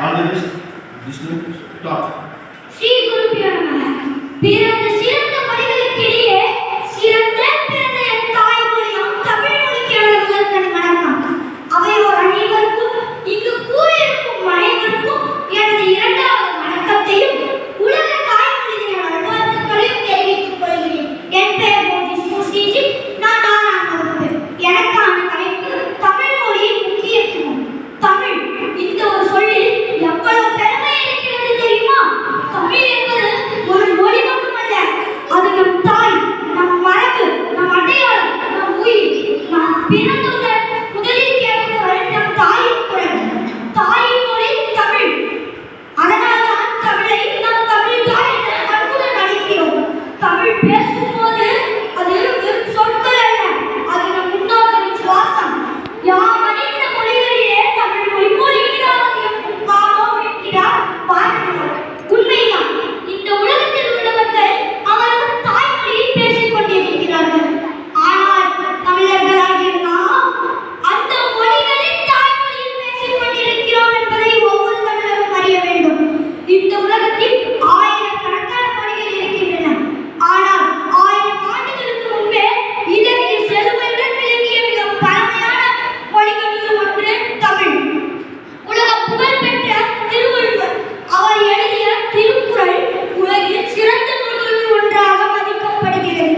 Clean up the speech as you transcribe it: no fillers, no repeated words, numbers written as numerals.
All the best. Vishnu, talk. Sri குருபியோ நமः. பிறந்த சிறந்த மொழிகளுக்கிடையே சிறந்த பிறந்த என் தாய்மொழியாம் தமிழ் மொழிக்கு எனது முதற்கண் வணக்கம். அவையோர் அனைவருக்கும் இங்கு கூறியிருக்கும் அனைவருக்கும் எனது இரண்டாவது வணக்கத்தையும் உலக தாய்மொழி தின நல்வாழ்த்துக்களையும் தெரிவித்துக் கொள்கிறேன். என் பெயர் விஷ்ணு ஸ்ரீஜி. நான் 4ஆம் வகுப்பு. எனக்கான தலைப்பு தமிழ் மொழியின் முக்கியத்துவம். தமிழ் இந்த ஒரு சொல்லில் எவ்வளவு பெருமை இருக்கிறது தெரியுமா? தமிழ் என்பது ஒரு மொழி மட்டுமல்ல, அது நம் தாய், நம் மரபு, நம் அடையாளம், நம் உயிர். நாம் பிறந்தவுடன் முதலில் கேட்கும் குரல் நம் தாயின் குரல். தாயின் மொழி தமிழ். அதனால்தான் தமிழை நாம் தமிழ் தாய் என்ற அன்புடன் அழைக்கிறோம். தமிழ் பேசும்போது அது வெறும் சொற்கள் அல்ல, அது நம் முன்னோர்களின் சுவாசம். யாம் அறிந்த மொழிகளிலே தமிழ் மொழி போல் இனிதாவது எங்கும் காணோம் என்கிறார் பாரதியார். உண்மைதான். இந்த உலகத்தில் உள்ளவர்கள் அவரவர் தாய்மொழியில் பேசிக் கொண்டிருக்கிறார்கள். ஆனால் தமிழர்களாகிய நாம் அந்த மொழிகளின் தாய்மொழியில் பேசிக் கொண்டிருக்கிறோம் என்பதை ஒவ்வொரு தமிழரும் அறிய வேண்டும். இந்த உலகத்தில் ஆயிரக்கணக்கான மொழிகள் இருக்கின்றன. ஆனால் 1000 ஆண்டுகளுக்கு முன்பே இலக்கிய செழுமையுடன் விளங்கிய மிக பழமையான மொழிகளில் ஒன்று தமிழ். உலக புகழ்பெற்ற திருவள்ளுவர் அவர் எழுதிய திருக்குறள் உலகில் சிறந்த நூல்களில் ஒன்றாக மதிக்கப்படுகிறது.